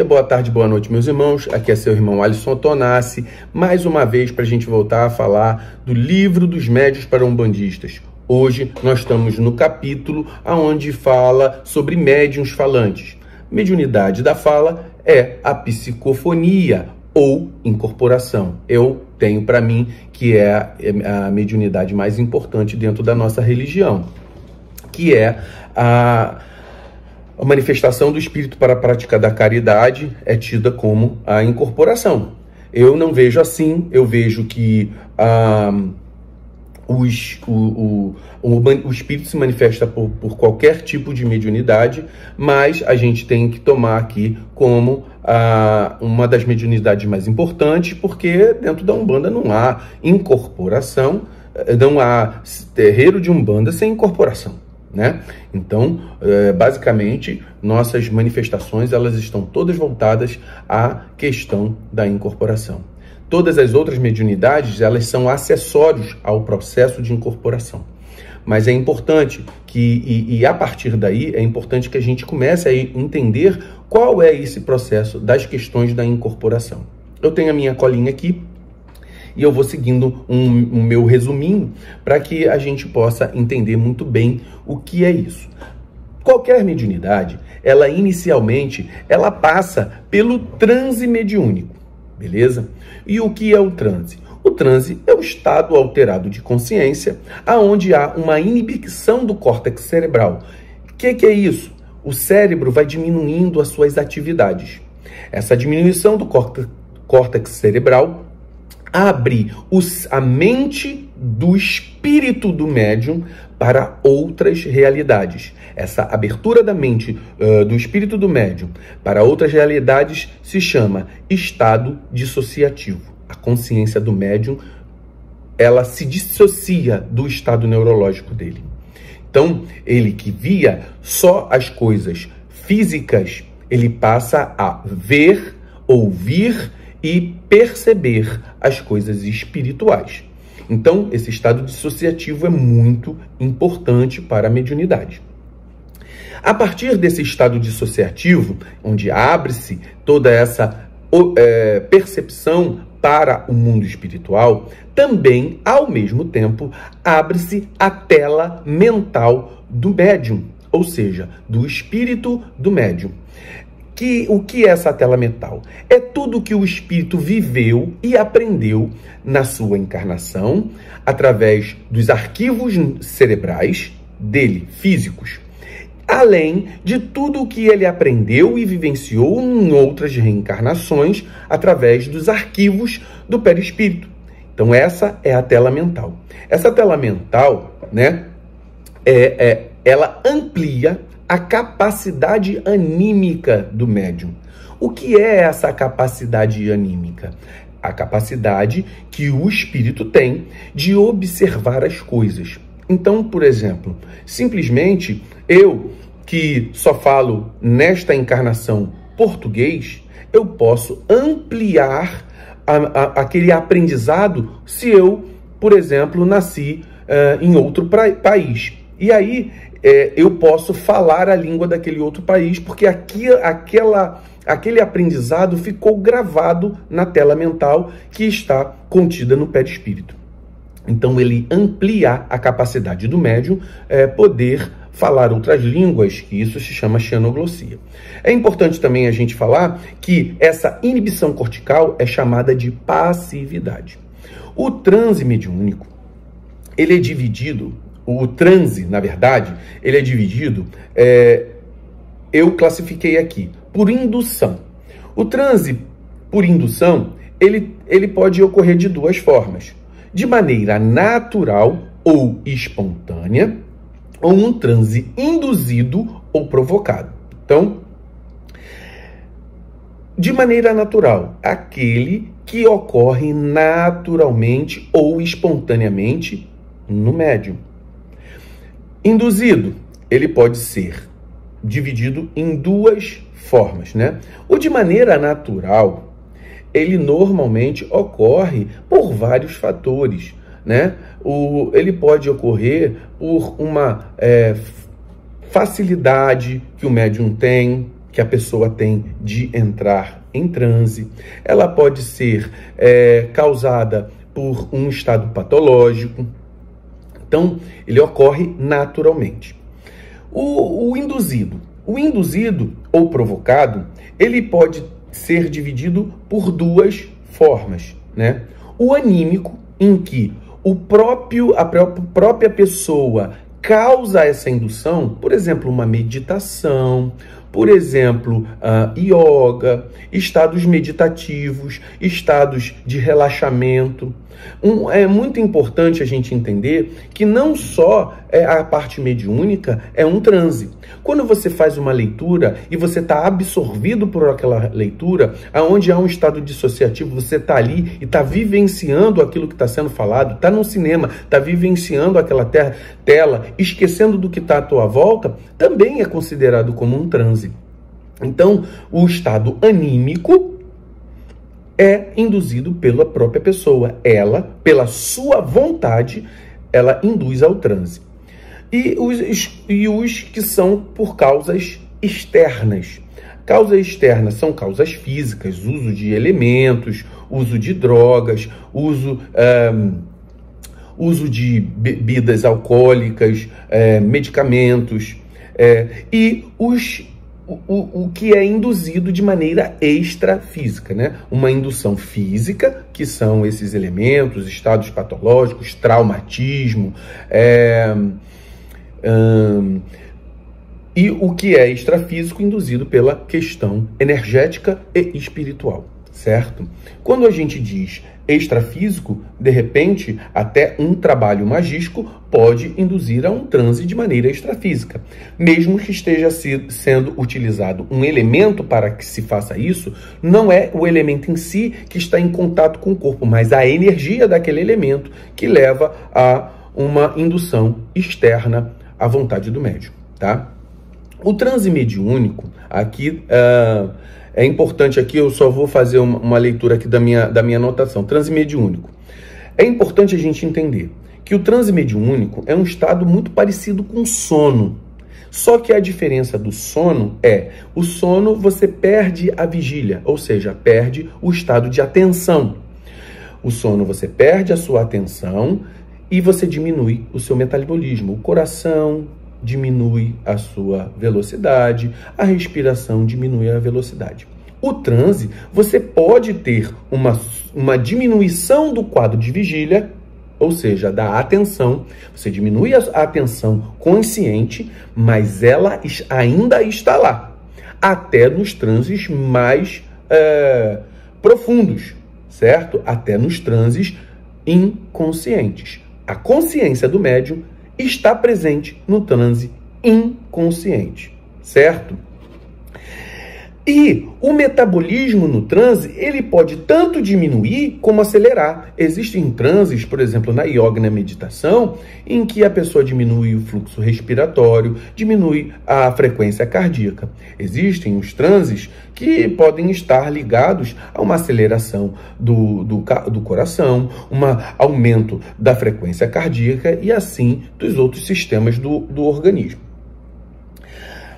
boa tarde, boa noite, meus irmãos. Aqui é seu irmão Alisson Tonassi, mais uma vez para a gente voltar a falar do Livro dos Médiuns para Umbandistas. Hoje nós estamos no capítulo onde fala sobre médiuns falantes. Mediunidade da fala é a psicofonia ou incorporação. Eu tenho para mim que é a mediunidade mais importante dentro da nossa religião, que é a manifestação do espírito para a prática da caridade, é tida como a incorporação. Eu não vejo assim, eu vejo que o espírito se manifesta por qualquer tipo de mediunidade, mas a gente tem que tomar aqui como uma das mediunidades mais importantes, porque dentro da Umbanda não há incorporação, não há terreiro de Umbanda sem incorporação, né? Então, basicamente, nossas manifestações elas estão todas voltadas à questão da incorporação. Todas as outras mediunidades, elas são acessórios ao processo de incorporação. Mas é importante que, a partir daí, é importante que a gente comece a entender qual é esse processo das questões da incorporação. Eu tenho a minha colinha aqui e eu vou seguindo o meu resuminho para que a gente possa entender muito bem o que é isso. Qualquer mediunidade, ela inicialmente, ela passa pelo transe mediúnico, beleza? E o que é o transe? O transe é o estado alterado de consciência, aonde há uma inibição do córtex cerebral. O que é isso? O cérebro vai diminuindo as suas atividades. Essa diminuição do córtex cerebral abre a mente do espírito do médium para outras realidades. Essa abertura da mente do espírito do médium para outras realidades se chama estado dissociativo. A consciência do médium, ela se dissocia do estado neurológico dele. Então, ele que via só as coisas físicas, ele passa a ver, ouvir e perceber as coisas espirituais. Então, esse estado dissociativo é muito importante para a mediunidade. A partir desse estado dissociativo, onde abre-se toda essa percepção para o mundo espiritual, também, ao mesmo tempo, abre-se a tela mental do médium, ou seja, do espírito do médium. O que é essa tela mental? É tudo que o espírito viveu e aprendeu na sua encarnação, através dos arquivos cerebrais dele, físicos, além de tudo o que ele aprendeu e vivenciou em outras reencarnações, através dos arquivos do perispírito. Então, essa é a tela mental. Essa tela mental, né, ela amplia a capacidade anímica do médium. O que é essa capacidade anímica? A capacidade que o espírito tem de observar as coisas. Então, por exemplo, simplesmente eu que só falo nesta encarnação português, eu posso ampliar aquele aprendizado se eu, por exemplo, nasci em outro país. E aí eu posso falar a língua daquele outro país, porque aquele aprendizado ficou gravado na tela mental que está contida no perispírito. Então, ele amplia a capacidade do médium poder falar outras línguas, que isso se chama xenoglossia. É importante também a gente falar que essa inibição cortical é chamada de passividade. O transe mediúnico, ele é dividido, o transe, na verdade, ele é dividido, eu classifiquei aqui, por indução. O transe por indução, ele pode ocorrer de duas formas. De maneira natural ou espontânea, ou um transe induzido ou provocado. Então, de maneira natural, aquele que ocorre naturalmente ou espontaneamente no médium. Induzido, ele pode ser dividido em duas formas, né? O de maneira natural, ele normalmente ocorre por vários fatores, né? Ele pode ocorrer por uma facilidade que o médium tem, que a pessoa tem de entrar em transe, ela pode ser causada por um estado patológico. Então, ele ocorre naturalmente. O induzido ou provocado, ele pode ser dividido por duas formas, né? O anímico, em que a própria pessoa causa essa indução, por exemplo, uma meditação, por exemplo, yoga, estados meditativos, estados de relaxamento. É muito importante a gente entender que não só a parte mediúnica é um transe. Quando você faz uma leitura e você está absorvido por aquela leitura, aonde há um estado dissociativo, você está ali e está vivenciando aquilo que está sendo falado, está num cinema, está vivenciando aquela tela, esquecendo do que está à tua volta, também é considerado como um transe. Então, o estado anímico é induzido pela própria pessoa. Ela, pela sua vontade, ela induz ao transe. E os que são por causas externas. Causas externas são causas físicas, uso de elementos, uso de drogas, uso de bebidas alcoólicas, medicamentos, e o que é induzido de maneira extrafísica, né? Uma indução física, que são esses elementos, estados patológicos, traumatismo, e o que é extrafísico, induzido pela questão energética e espiritual, certo? Quando a gente diz extrafísico, de repente, até um trabalho magístico pode induzir a um transe de maneira extrafísica. Mesmo que esteja sendo utilizado um elemento para que se faça isso, não é o elemento em si que está em contato com o corpo, mas a energia daquele elemento que leva a uma indução externa à vontade do médium, tá? O transe mediúnico, aqui... é importante aqui, eu só vou fazer uma leitura aqui da minha anotação. Transe mediúnico. É importante a gente entender que o transe mediúnico é um estado muito parecido com sono. Só que a diferença do sono o sono você perde a vigília, ou seja, perde o estado de atenção. O sono você perde a sua atenção e você diminui o seu metabolismo. O coração diminui a sua velocidade, a respiração diminui a velocidade. O transe, você pode ter uma diminuição do quadro de vigília, ou seja, da atenção. Você diminui a atenção consciente, mas ela ainda está lá, até nos transes mais profundos, certo? Até nos transes inconscientes. A consciência do médium está presente no transe inconsciente, certo? E o metabolismo no transe, ele pode tanto diminuir como acelerar. Existem transes, por exemplo, na yoga e na meditação, em que a pessoa diminui o fluxo respiratório, diminui a frequência cardíaca. Existem os transes que podem estar ligados a uma aceleração do coração, um aumento da frequência cardíaca e assim dos outros sistemas do organismo.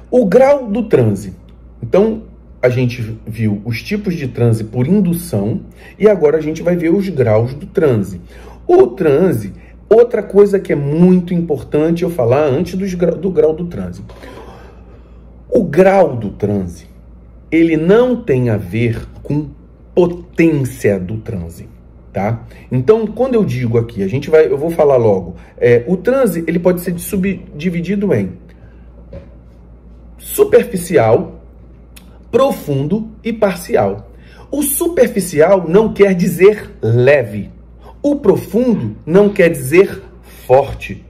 O grau do transe. Então, a gente viu os tipos de transe por indução e agora a gente vai ver os graus do transe. O transe, outra coisa que é muito importante eu falar antes do grau do transe. O grau do transe, ele não tem a ver com potência do transe, tá? Então, quando eu digo aqui, eu vou falar logo, o transe, ele pode ser subdividido em superficial, profundo e parcial. O superficial não quer dizer leve. O profundo não quer dizer forte.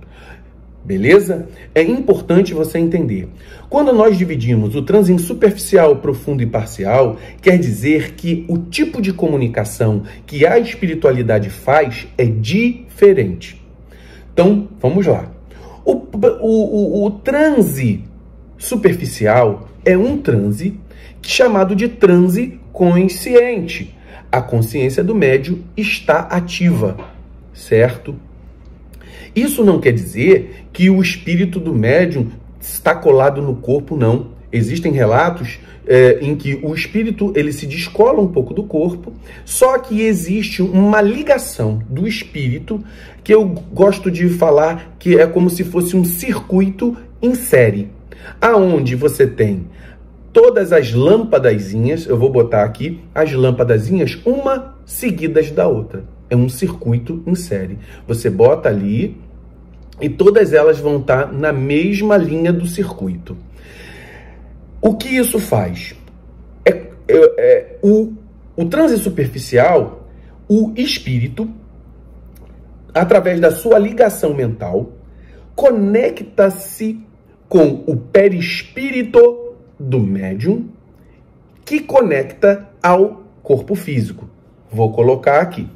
Beleza? É importante você entender. Quando nós dividimos o transe em superficial, profundo e parcial, quer dizer que o tipo de comunicação que a espiritualidade faz é diferente. Então, vamos lá. O transe superficial é um transe chamado de transe consciente. A consciência do médium está ativa, certo? Isso não quer dizer que o espírito do médium está colado no corpo, não. Existem relatos em que o espírito ele se descola um pouco do corpo, só que existe uma ligação do espírito que eu gosto de falar que é como se fosse um circuito em série, aonde você tem todas as lâmpadazinhas, eu vou botar aqui as lâmpadazinhas uma seguidas da outra. É um circuito em série. Você bota ali e todas elas vão estar na mesma linha do circuito. O que isso faz? O transe superficial, o espírito, através da sua ligação mental, conecta-se com o perispírito do médium, que conecta ao corpo físico. Vou colocar aqui.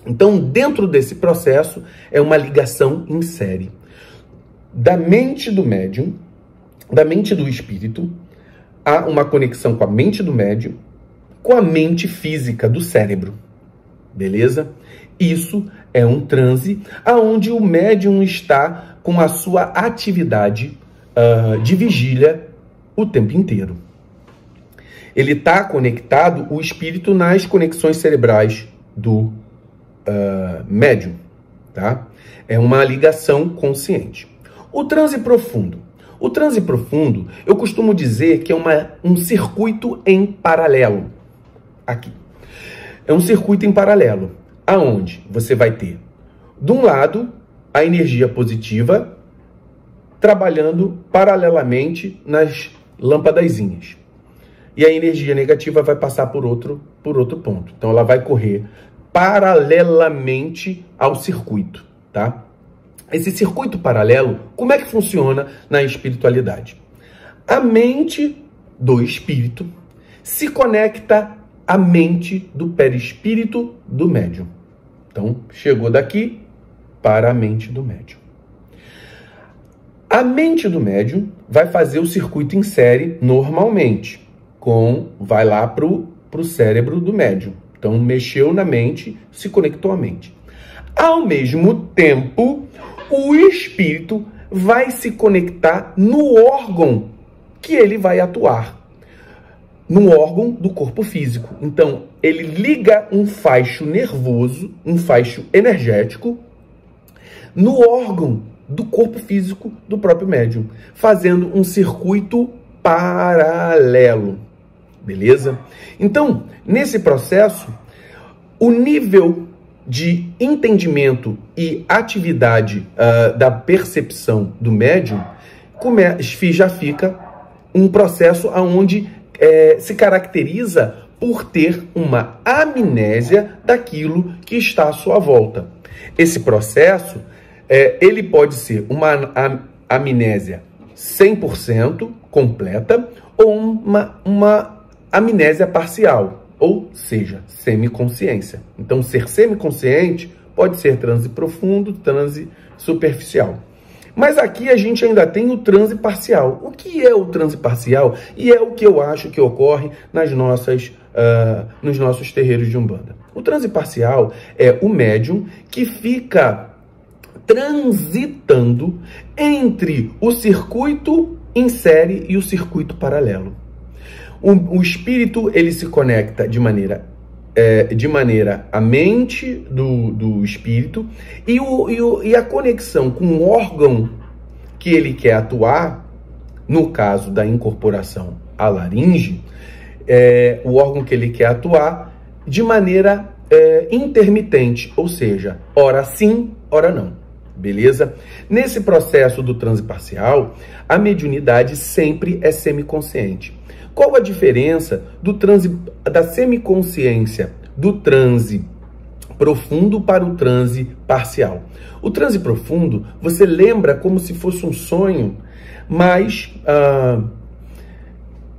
Então, dentro desse processo, é uma ligação em série da mente do médium, da mente do espírito, há uma conexão com a mente do médium, com a mente física do cérebro. Beleza? Isso é um transe onde o médium está com a sua atividade de vigília o tempo inteiro. Ele está conectado, o espírito, nas conexões cerebrais do médium, tá? É uma ligação consciente. O transe profundo. O transe profundo, eu costumo dizer que é um circuito em paralelo. Aqui. É um circuito em paralelo, aonde você vai ter, de um lado, a energia positiva trabalhando paralelamente nas lâmpadazinhas. E a energia negativa vai passar por outro ponto. Então, ela vai correr paralelamente ao circuito, tá? Esse circuito paralelo, como é que funciona na espiritualidade? A mente do espírito se conecta à mente do perispírito do médium. Então, chegou daqui para a mente do médium. A mente do médium vai fazer o circuito em série normalmente, vai lá para o cérebro do médium. Então, mexeu na mente, se conectou à mente. Ao mesmo tempo, o espírito vai se conectar no órgão que ele vai atuar, no órgão do corpo físico. Então, ele liga um faixo nervoso, um faixo energético, no órgão do corpo físico do próprio médium, fazendo um circuito paralelo. Beleza? Então, nesse processo, o nível de entendimento e atividade da percepção do médium já fica um processo onde se caracteriza por ter uma amnésia daquilo que está à sua volta. Esse processo, ele pode ser uma amnésia 100% completa ou uma amnésia parcial, ou seja, semiconsciência. Então, ser semiconsciente pode ser transe profundo, transe superficial. Mas aqui a gente ainda tem o transe parcial. O que é o transe parcial? E é o que eu acho que ocorre nos nossos terreiros de Umbanda. O transe parcial é o médium que fica transitando entre o circuito em série e o circuito paralelo. O espírito, ele se conecta de maneira à mente do espírito e a conexão com o órgão que ele quer atuar, no caso da incorporação à laringe, o órgão que ele quer atuar de maneira intermitente, ou seja, ora sim, ora não. Beleza? Nesse processo do transe parcial, a mediunidade sempre é semiconsciente. Qual a diferença do transe da semiconsciência do transe profundo para o transe parcial? O transe profundo, você lembra como se fosse um sonho, mas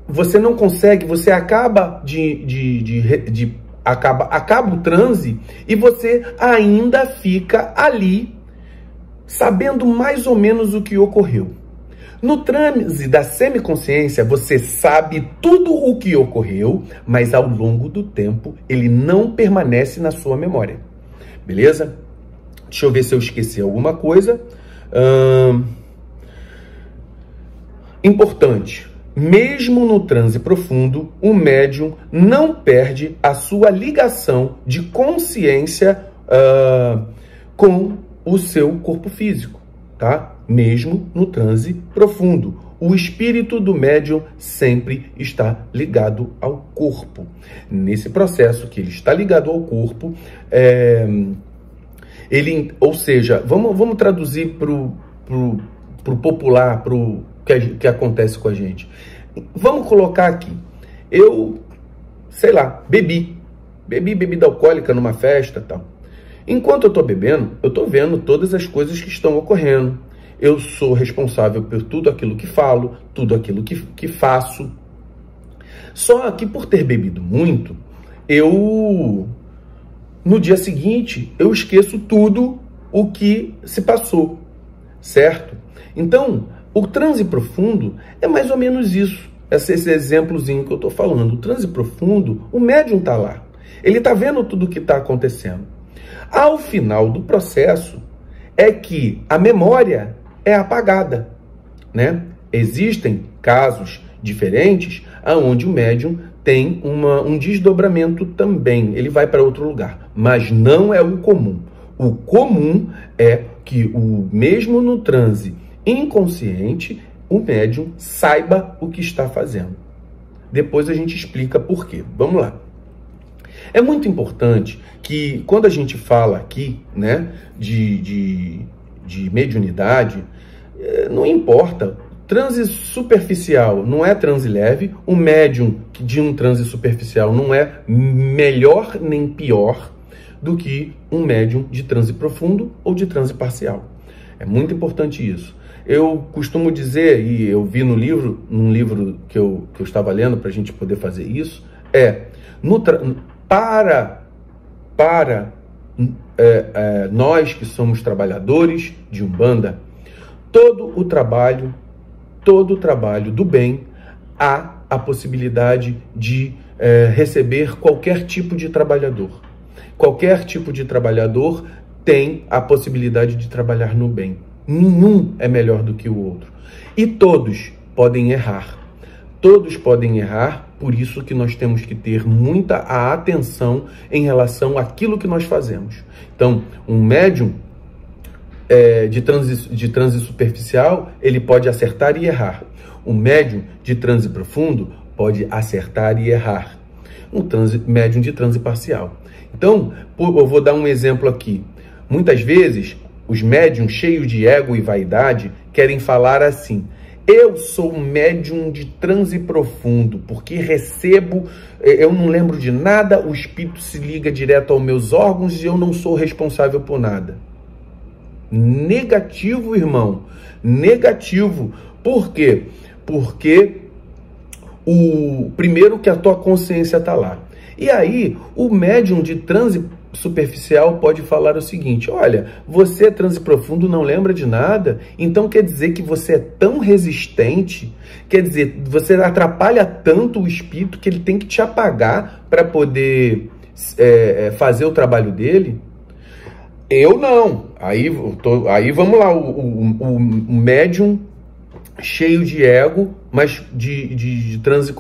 você não consegue, você acaba acaba o transe e você ainda fica ali sabendo mais ou menos o que ocorreu. No transe da semiconsciência, você sabe tudo o que ocorreu, mas ao longo do tempo, ele não permanece na sua memória. Beleza? Deixa eu ver se eu esqueci alguma coisa. Importante. mesmo no transe profundo, o médium não perde a sua ligação de consciência com o seu corpo físico, tá? Mesmo no transe profundo, o espírito do médium sempre está ligado ao corpo. Nesse processo que ele está ligado ao corpo, ou seja, vamos traduzir para o popular, para o que acontece com a gente. Vamos colocar aqui, eu, sei lá, bebi bebida alcoólica numa festa e tal. Enquanto eu estou bebendo, eu estou vendo todas as coisas que estão ocorrendo. Eu sou responsável por tudo aquilo que falo, tudo aquilo que faço. Só que por ter bebido muito, no dia seguinte, eu esqueço tudo o que se passou, certo? Então, o transe profundo é mais ou menos isso. Esse exemplozinho que eu estou falando. O transe profundo, o médium está lá. Ele está vendo tudo o que está acontecendo. Ao final do processo, é que a memória é apagada, né? Existem casos diferentes onde o médium tem um desdobramento também. Ele vai para outro lugar, mas não é o comum. O comum é que, mesmo no transe inconsciente, o médium saiba o que está fazendo. Depois a gente explica por quê. Vamos lá. É muito importante que, quando a gente fala aqui, né, de mediunidade, não importa. Transe superficial não é transe leve. O médium de um transe superficial não é melhor nem pior do que um médium de transe profundo ou de transe parcial. É muito importante isso. Eu costumo dizer, e eu vi num livro que eu estava lendo para a gente poder fazer isso, nós que somos trabalhadores de Umbanda, todo o trabalho do bem, há a possibilidade de receber qualquer tipo de trabalhador. Qualquer tipo de trabalhador tem a possibilidade de trabalhar no bem. Nenhum é melhor do que o outro. E todos podem errar. Todos podem errar, por isso que nós temos que ter muita atenção em relação àquilo que nós fazemos. Então, um médium de transe superficial, ele pode acertar e errar. Um médium de transe profundo pode acertar e errar. Médium de transe parcial. Então, eu vou dar um exemplo aqui. Muitas vezes, os médiums cheios de ego e vaidade querem falar assim: eu sou um médium de transe profundo, porque recebo, eu não lembro de nada, o espírito se liga direto aos meus órgãos e eu não sou responsável por nada. Negativo, irmão. Negativo. Por quê? Porque primeiro que a tua consciência está lá. E aí, o médium de transe superficial pode falar o seguinte: olha, você é transe profundo, não lembra de nada, então quer dizer que você é tão resistente, quer dizer, você atrapalha tanto o espírito que ele tem que te apagar para poder fazer o trabalho dele? Eu não. Aí vamos lá, o médium cheio de ego, mas de transe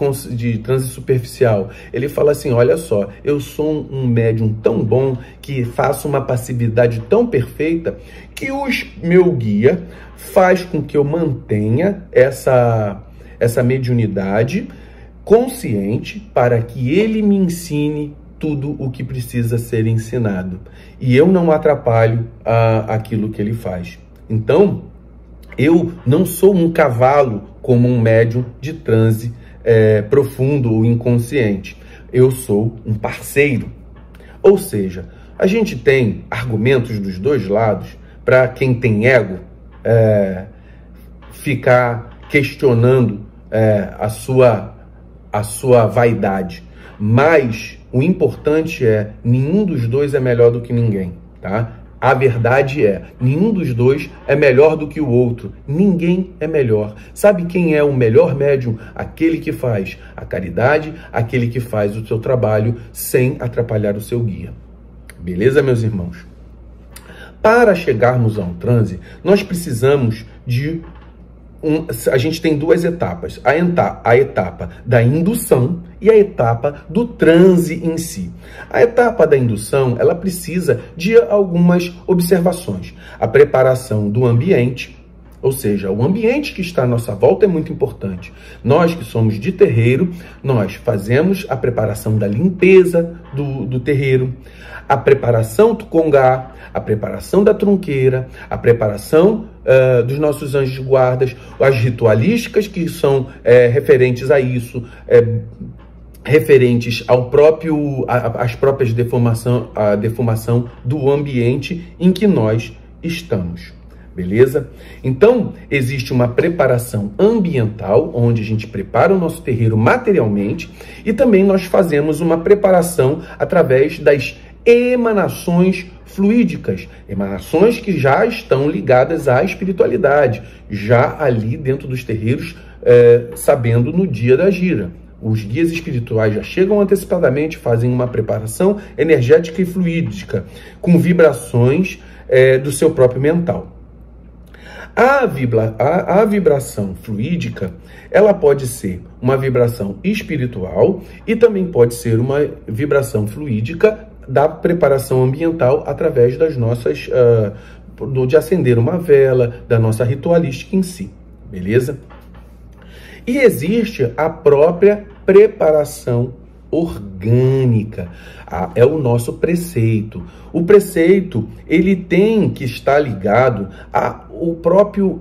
superficial. Ele fala assim: olha só, eu sou um médium tão bom que faço uma passividade tão perfeita que o meu guia faz com que eu mantenha essa mediunidade consciente para que ele me ensine tudo o que precisa ser ensinado. E eu não atrapalho aquilo que ele faz. Então, eu não sou um cavalo como um médium de transe profundo ou inconsciente. Eu sou um parceiro. Ou seja, a gente tem argumentos dos dois lados para quem tem ego ficar questionando a sua vaidade. Mas o importante nenhum dos dois é melhor do que ninguém, tá? A verdade nenhum dos dois é melhor do que o outro. Ninguém é melhor. Sabe quem é o melhor médium? Aquele que faz a caridade, aquele que faz o seu trabalho sem atrapalhar o seu guia. Beleza, meus irmãos? Para chegarmos a um transe, nós precisamos de a gente tem duas etapas, a etapa da indução e a etapa do transe em si. A etapa da indução, ela precisa de algumas observações. A preparação do ambiente, ou seja, o ambiente que está à nossa volta é muito importante. Nós que somos de terreiro, nós fazemos a preparação da limpeza do terreiro, a preparação do congá, a preparação da trunqueira, a preparação dos nossos anjos guardas, as ritualísticas que são referentes a isso, referentes ao às próprias a deformação do ambiente em que nós estamos. Beleza? Então, existe uma preparação ambiental, onde a gente prepara o nosso terreiro materialmente, e também nós fazemos uma preparação através das emanações fluídicas, emanações que já estão ligadas à espiritualidade, já ali dentro dos terreiros, sabendo no dia da gira. Os guias espirituais já chegam antecipadamente, fazem uma preparação energética e fluídica, com vibrações do seu próprio mental. A vibração fluídica, ela pode ser uma vibração espiritual e também pode ser uma vibração fluídica da preparação ambiental através das nossas, de acender uma vela, da nossa ritualística em si, beleza? E existe a própria preparação orgânica, é o nosso preceito. O preceito, ele tem que estar ligado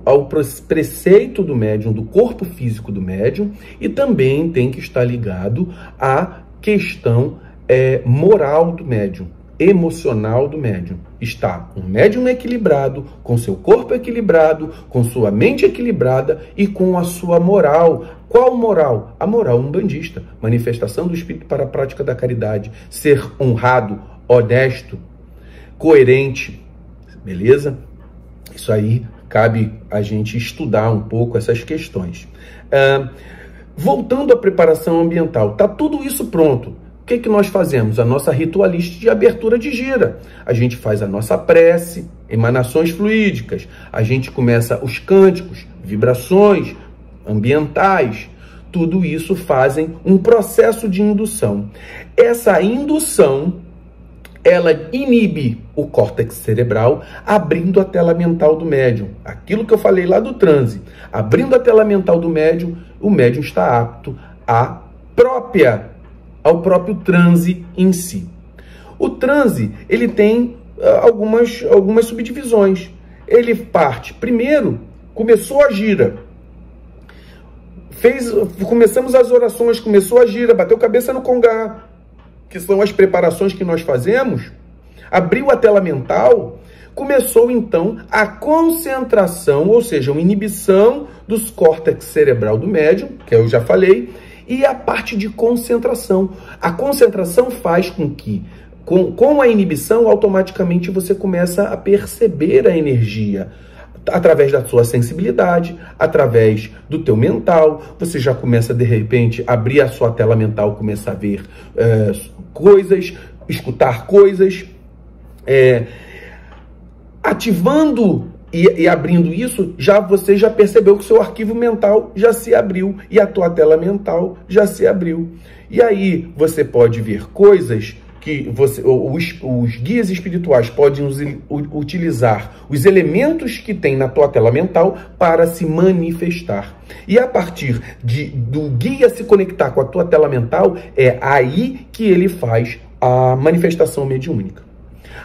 ao preceito do médium, do corpo físico do médium, e também tem que estar ligado à questão moral do médium, emocional do médium. Está um médium equilibrado, com seu corpo equilibrado, com sua mente equilibrada e com a sua moral. Qual moral? A moral umbandista, manifestação do espírito para a prática da caridade, ser honrado, honesto, coerente, beleza? Isso aí cabe a gente estudar um pouco essas questões. Voltando à preparação ambiental, tá tudo isso pronto. O que nós fazemos? A nossa ritualística de abertura de gira. A gente faz a nossa prece, emanações fluídicas. A gente começa os cânticos, vibrações ambientais. Tudo isso fazem um processo de indução. Essa indução, ela inibe o córtex cerebral, abrindo a tela mental do médium. Aquilo que eu falei lá do transe. Abrindo a tela mental do médium, o médium está apto ao próprio transe em si. O transe, ele tem algumas subdivisões. Ele parte, primeiro, começou a gira. Começamos as orações, começou a gira, bateu cabeça no congá, que são as preparações que nós fazemos, abriu a tela mental, começou então a concentração, ou seja, uma inibição dos córtex cerebral do médium, que eu já falei, e a parte de concentração. A concentração faz com que, com a inibição, automaticamente você começa a perceber a energia, através da sua sensibilidade, através do teu mental. Você já começa, de repente, a abrir a sua tela mental, começar a ver coisas, escutar coisas, ativando e abrindo isso, você já percebeu que o seu arquivo mental já se abriu e a tua tela mental já se abriu. E aí você pode ver coisas que os guias espirituais podem utilizar os elementos que tem na tua tela mental para se manifestar. E a partir do guia se conectar com a tua tela mental, é aí que ele faz a manifestação mediúnica.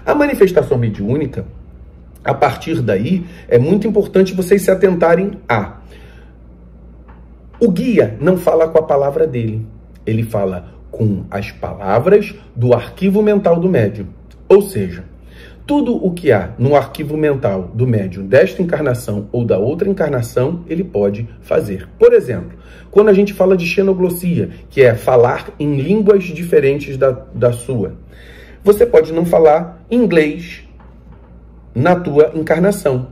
A manifestação mediúnica, a partir daí, é muito importante vocês se atentarem a... O guia não fala com a palavra dele, ele fala com as palavras do arquivo mental do médium. Ou seja, tudo o que há no arquivo mental do médium desta encarnação ou da outra encarnação, ele pode fazer. Por exemplo, quando a gente fala de xenoglossia, que é falar em línguas diferentes da sua, você pode não falar inglês na tua encarnação.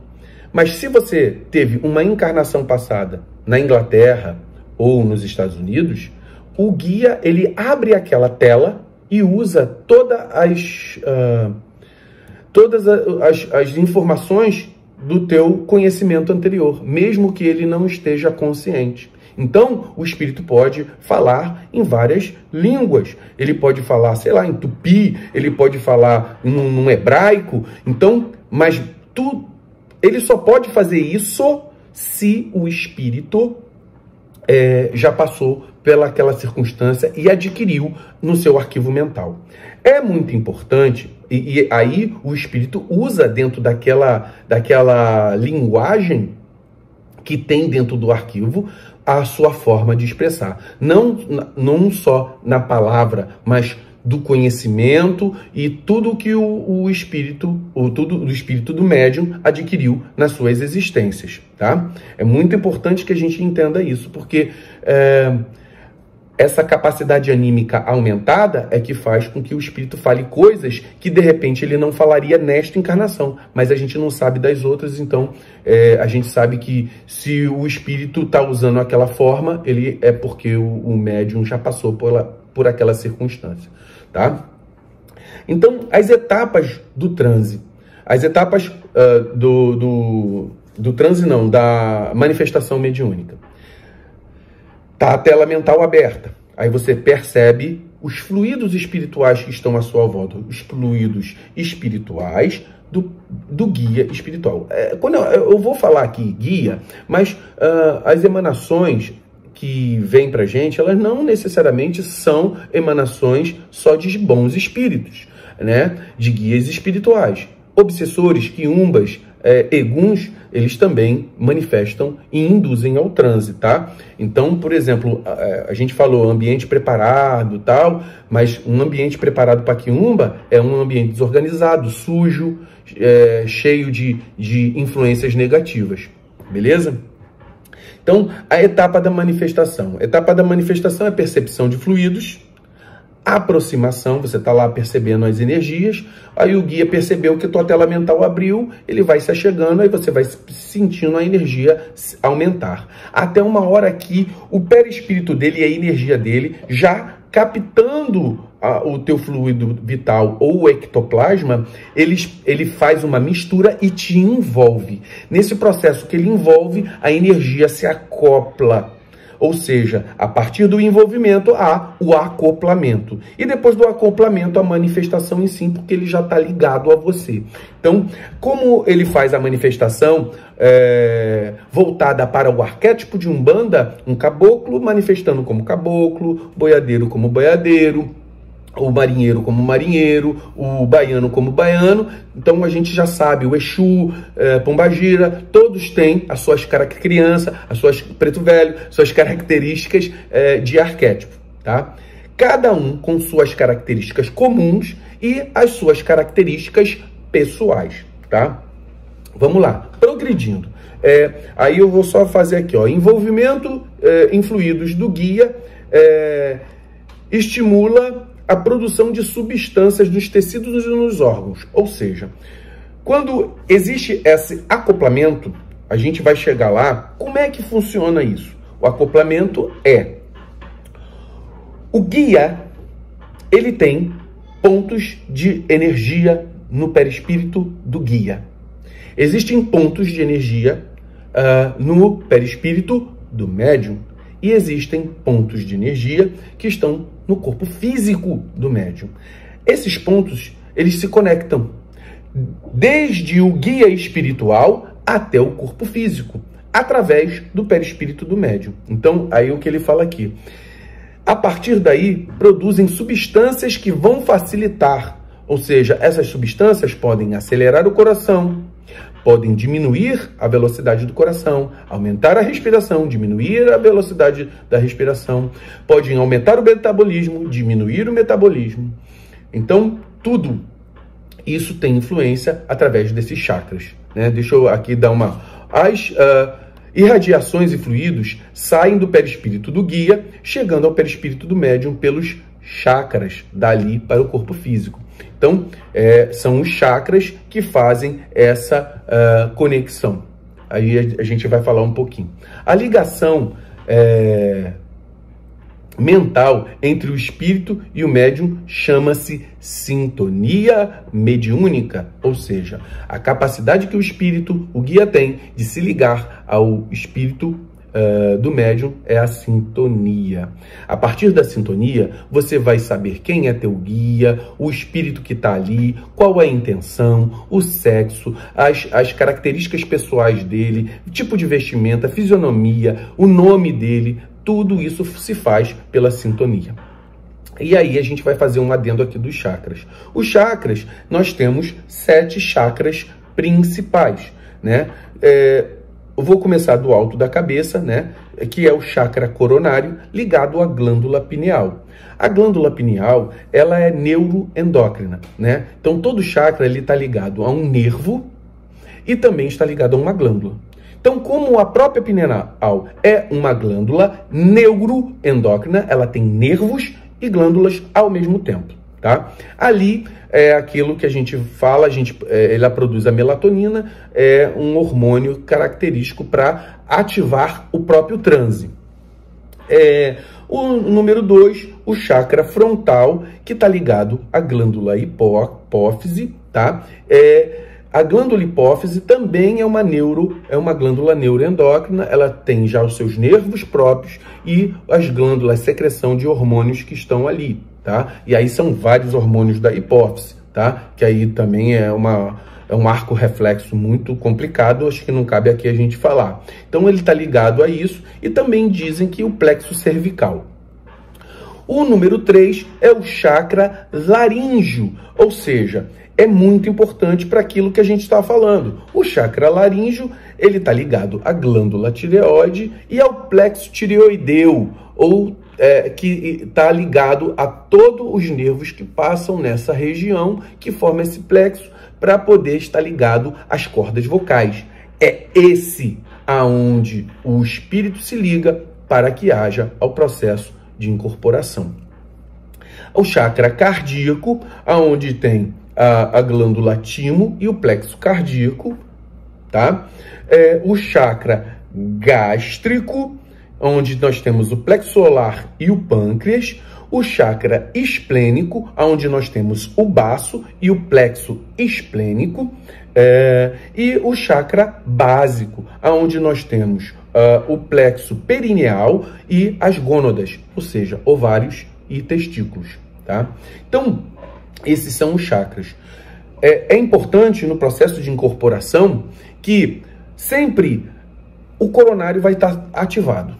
Mas se você teve uma encarnação passada na Inglaterra ou nos Estados Unidos, o guia, ele abre aquela tela e usa todas as informações do teu conhecimento anterior, mesmo que ele não esteja consciente. Então, o espírito pode falar em várias línguas. Ele pode falar, sei lá, em tupi, ele pode falar num hebraico. Então, mas ele só pode fazer isso se o espírito já passou pelaquela circunstância e adquiriu no seu arquivo mental. É muito importante, e aí o espírito usa dentro daquela linguagem que tem dentro do arquivo a sua forma de expressar. Não só na palavra, mas do conhecimento e tudo que o espírito do médium adquiriu nas suas existências, tá? É muito importante que a gente entenda isso, porque essa capacidade anímica aumentada é que faz com que o espírito fale coisas que, de repente, ele não falaria nesta encarnação, mas a gente não sabe das outras, então a gente sabe que se o espírito está usando aquela forma, ele é porque o médium já passou por aquela circunstância, tá? Então, as etapas do transe, as etapas do transe não, da manifestação mediúnica. Tá a tela mental aberta. Aí você percebe os fluidos espirituais que estão à sua volta. Os fluidos espirituais do guia espiritual. Quando eu vou falar aqui guia, mas as emanações que vêm pra gente, elas não necessariamente são emanações só de bons espíritos, né? De guias espirituais. Obsessores, quiumbas, eguns, eles também manifestam e induzem ao transe, tá? Então, por exemplo, a gente falou ambiente preparado, tal, mas um ambiente preparado para quiumba é um ambiente desorganizado, sujo, cheio de influências negativas, beleza? Então, a etapa da manifestação. A etapa da manifestação é percepção de fluidos, aproximação, você está lá percebendo as energias, aí o guia percebeu que a tua tela mental abriu, ele vai se achegando, aí você vai sentindo a energia aumentar. Até uma hora que o perispírito dele e a energia dele, já captando o teu fluido vital ou o ectoplasma, ele faz uma mistura e te envolve. Nesse processo que ele envolve, a energia se acopla. Ou seja, a partir do envolvimento há o acoplamento. E depois do acoplamento, a manifestação em si, porque ele já está ligado a você. Então, como ele faz a manifestação voltada para o arquétipo de Umbanda, um caboclo manifestando como caboclo, boiadeiro como boiadeiro, o marinheiro como marinheiro, o baiano como baiano. Então a gente já sabe, o Exu, Pombagira, todos têm as suas características, criança, as suas preto velho, suas características de arquétipo, tá? Cada um com suas características comuns e as suas características pessoais, tá? Vamos lá, progredindo. Aí eu vou só fazer aqui, ó, envolvimento em fluidos do guia estimula a produção de substâncias nos tecidos e nos órgãos. Ou seja, quando existe esse acoplamento, a gente vai chegar lá. Como é que funciona isso? O acoplamento o guia, ele tem pontos de energia no perispírito do guia. Existem pontos de energia no perispírito do médium. E existem pontos de energia que estão no corpo físico do médium. Esses pontos, eles se conectam desde o guia espiritual até o corpo físico, através do perispírito do médium. Então, aí o que ele fala aqui. A partir daí, produzem substâncias que vão facilitar, ou seja, essas substâncias podem acelerar o coração, podem diminuir a velocidade do coração, aumentar a respiração, diminuir a velocidade da respiração, podem aumentar o metabolismo, diminuir o metabolismo. Então, tudo isso tem influência através desses chakras, né? Deixa eu aqui dar uma... As irradiações e fluidos saem do perispírito do guia, chegando ao perispírito do médium pelos chakras, dali para o corpo físico. Então, são os chakras que fazem essa conexão. Aí a gente vai falar um pouquinho. A ligação mental entre o espírito e o médium chama-se sintonia mediúnica, ou seja, a capacidade que o espírito, o guia, tem de se ligar ao espírito do médium é a sintonia. A partir da sintonia, você vai saber quem é teu guia, o espírito que está ali, qual é a intenção, o sexo, as características pessoais dele, o tipo de vestimenta, a fisionomia, o nome dele. Tudo isso se faz pela sintonia. E aí a gente vai fazer um adendo aqui dos chakras. Os chakras, nós temos 7 chakras principais, né? Eu vou começar do alto da cabeça, né? Que é o chakra coronário, ligado à glândula pineal. A glândula pineal, ela é neuroendócrina, né? Então todo chakra ele está ligado a um nervo e também está ligado a uma glândula. Então, como a própria pineal é uma glândula neuroendócrina, ela tem nervos e glândulas ao mesmo tempo, tá? Ali é aquilo que a gente fala, ela produz a melatonina, é um hormônio característico para ativar o próprio transe. O número 2, o chakra frontal, que está ligado à glândula hipófise, tá? A glândula hipófise também é uma glândula neuroendócrina, ela tem já os seus nervos próprios e as glândulas, secreção de hormônios que estão ali, tá? E aí são vários hormônios da hipófise, tá? Que aí também é um arco reflexo muito complicado, acho que não cabe aqui a gente falar. Então ele está ligado a isso e também dizem que o plexo cervical. O número 3 é o chakra laríngeo, ou seja, é muito importante para aquilo que a gente está falando. O chakra laríngeo, ele está ligado à glândula tireoide e ao plexo tireoideu, que está ligado a todos os nervos que passam nessa região, que forma esse plexo, para poder estar ligado às cordas vocais. É esse aonde o espírito se liga para que haja o processo de incorporação. O chakra cardíaco, aonde tem a glândula timo e o plexo cardíaco, tá? O chakra gástrico, onde nós temos o plexo solar e o pâncreas. O chakra esplênico, onde nós temos o baço e o plexo esplênico. E o chakra básico, onde nós temos o plexo perineal e as gônadas, ou seja, ovários e testículos, tá? Então, esses são os chakras. É importante no processo de incorporação que sempre o coronário vai estar ativado,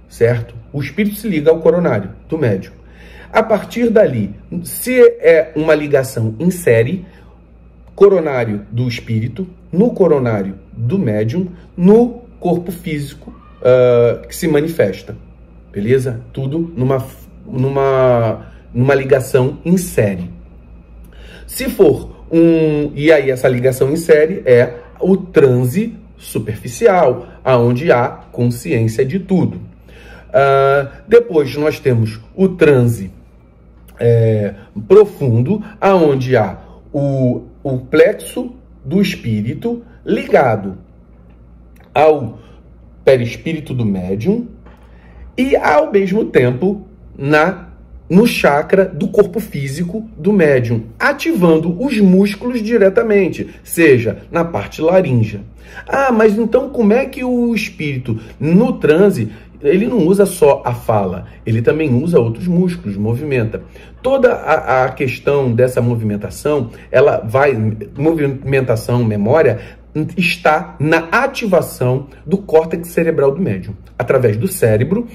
certo? O espírito se liga ao coronário do médium. A partir dali, se é uma ligação em série, coronário do espírito, no coronário do médium, no corpo físico que se manifesta, beleza? Tudo numa ligação em série. Se for e aí essa ligação em série é o transe superficial, aonde há consciência de tudo. Depois nós temos o transe profundo, aonde há o plexo do espírito ligado ao perispírito do médium e ao mesmo tempo no chakra do corpo físico do médium, ativando os músculos diretamente, seja na parte laríngea. Mas então como é que o espírito, no transe, ele não usa só a fala, ele também usa outros músculos, movimenta. Toda a questão dessa movimentação, movimentação, memória, está na ativação do córtex cerebral do médium. Através do cérebro,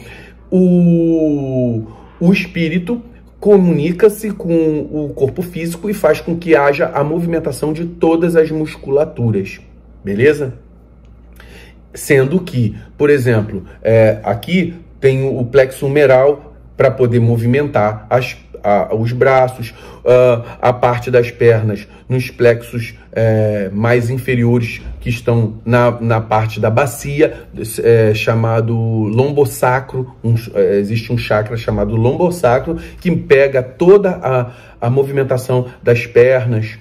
o espírito comunica-se com o corpo físico e faz com que haja a movimentação de todas as musculaturas, beleza? Sendo que, por exemplo, aqui tem o plexo humeral para poder movimentar os braços, a parte das pernas nos plexos mais inferiores que estão na parte da bacia, chamado lombosacro. Existe um chakra chamado lombosacro que pega toda a movimentação das pernas.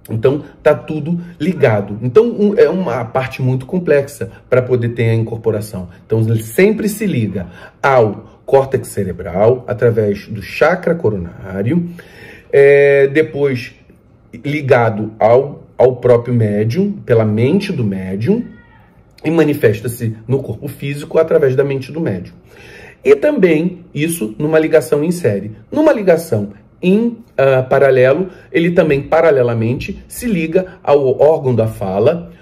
Então, tá tudo ligado. Então, é uma parte muito complexa para poder ter a incorporação. Então, ele sempre se liga ao córtex cerebral, através do chakra coronário, depois ligado ao próprio médium, pela mente do médium, e manifesta-se no corpo físico através da mente do médium. E também isso numa ligação em série. Numa ligação em paralelo, ele também paralelamente se liga ao órgão da fala,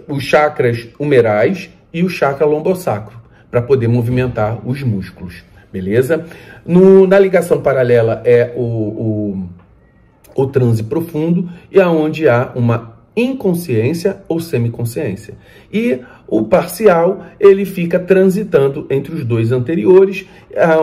os chakras humerais e o chakra lombosacro, para poder movimentar os músculos, beleza? Na ligação paralela é o transe profundo, e aonde há uma inconsciência ou semiconsciência. E o parcial, ele fica transitando entre os dois anteriores,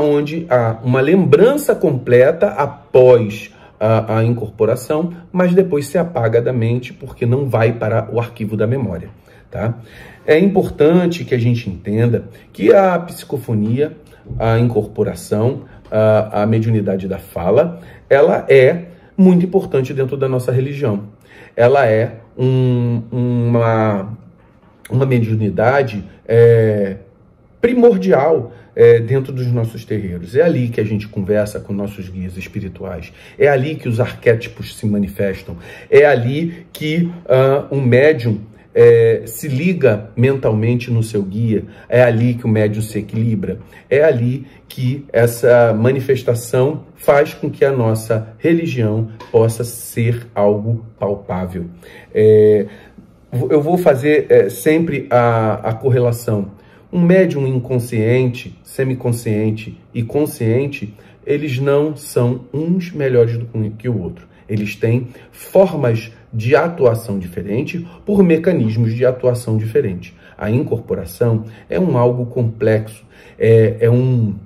onde há uma lembrança completa após a incorporação, mas depois se apaga da mente porque não vai para o arquivo da memória, tá? É importante que a gente entenda que a psicofonia, a incorporação, a mediunidade da fala, ela é muito importante dentro da nossa religião. Ela é uma mediunidade primordial dentro dos nossos terreiros. É ali que a gente conversa com nossos guias espirituais. É ali que os arquétipos se manifestam. É ali que um médium se liga mentalmente no seu guia. É ali que o médium se equilibra. É ali que essa manifestação faz com que a nossa religião possa ser algo palpável. Eu vou fazer sempre a correlação. Um médium inconsciente, semiconsciente e consciente, eles não são uns melhores do que o outro. Eles têm formas de atuação diferentes por mecanismos de atuação diferentes. A incorporação é algo complexo, é um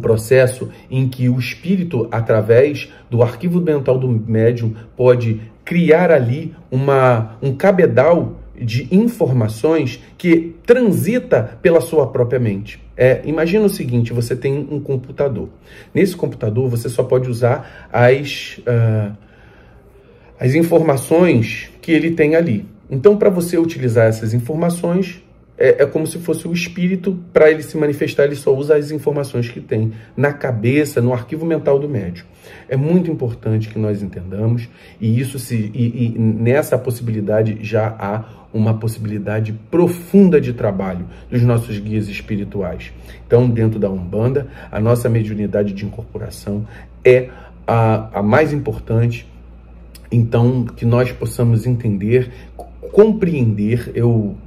processo em que o espírito, através do arquivo mental do médium, pode criar ali um cabedal de informações que transita pela sua própria mente. Imagina o seguinte, você tem um computador. Nesse computador, você só pode usar as informações que ele tem ali. Então, para você utilizar essas informações, é como se fosse o espírito, para ele se manifestar, ele só usa as informações que tem na cabeça, no arquivo mental do médium. É muito importante que nós entendamos, e nessa possibilidade já há uma possibilidade profunda de trabalho dos nossos guias espirituais. Então, dentro da Umbanda, a nossa mediunidade de incorporação é a mais importante. Então, que nós possamos entender, compreender. Eu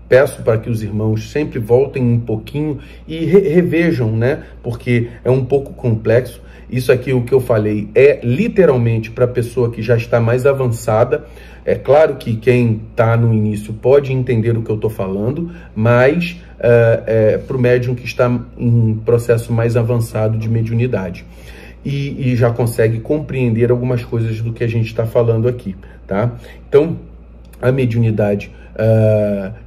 peço para que os irmãos sempre voltem um pouquinho e revejam, né? Porque é um pouco complexo. Isso aqui, o que eu falei, é literalmente para a pessoa que já está mais avançada. É claro que quem está no início pode entender o que eu estou falando, mas para o médium que está em processo mais avançado de mediunidade. E já consegue compreender algumas coisas do que a gente está falando aqui, tá? Então, a mediunidade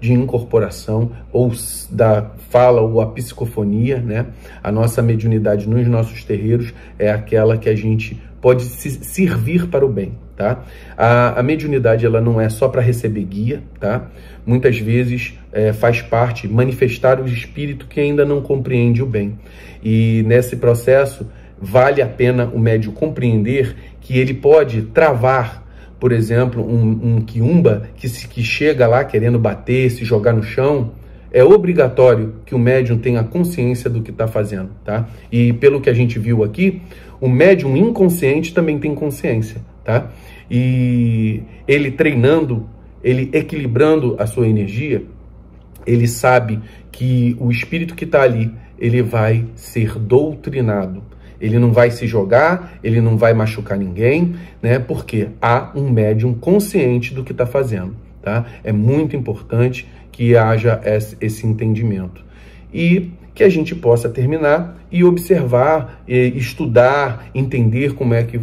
de incorporação, ou da fala, ou a psicofonia, né? A nossa mediunidade nos nossos terreiros é aquela que a gente pode se servir para o bem, tá? A mediunidade, ela não é só para receber guia, tá? Muitas vezes faz parte manifestar o espírito que ainda não compreende o bem. E nesse processo, vale a pena o médium compreender que ele pode travar, por exemplo, um quiumba que chega lá querendo bater, se jogar no chão. É obrigatório que o médium tenha consciência do que está fazendo, tá? E pelo que a gente viu aqui, o médium inconsciente também tem consciência, tá? E ele treinando, ele equilibrando a sua energia, ele sabe que o espírito que está ali, ele vai ser doutrinado. Ele não vai se jogar, ele não vai machucar ninguém, né? Porque há um médium consciente do que está fazendo, tá? É muito importante que haja esse entendimento. E que a gente possa terminar e observar, estudar, entender como é que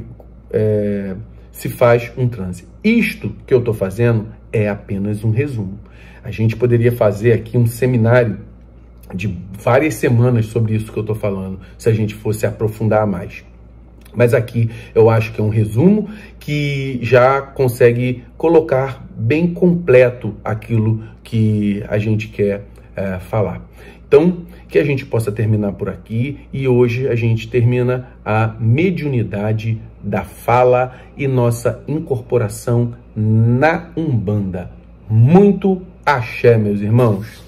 se faz um transe. Isto que eu estou fazendo é apenas um resumo. A gente poderia fazer aqui um seminário de várias semanas sobre isso que eu estou falando, se a gente fosse aprofundar mais. Mas aqui eu acho que é um resumo que já consegue colocar bem completo aquilo que a gente quer falar. Então, que a gente possa terminar por aqui, e hoje a gente termina a mediunidade da fala e nossa incorporação na Umbanda. Muito axé, meus irmãos!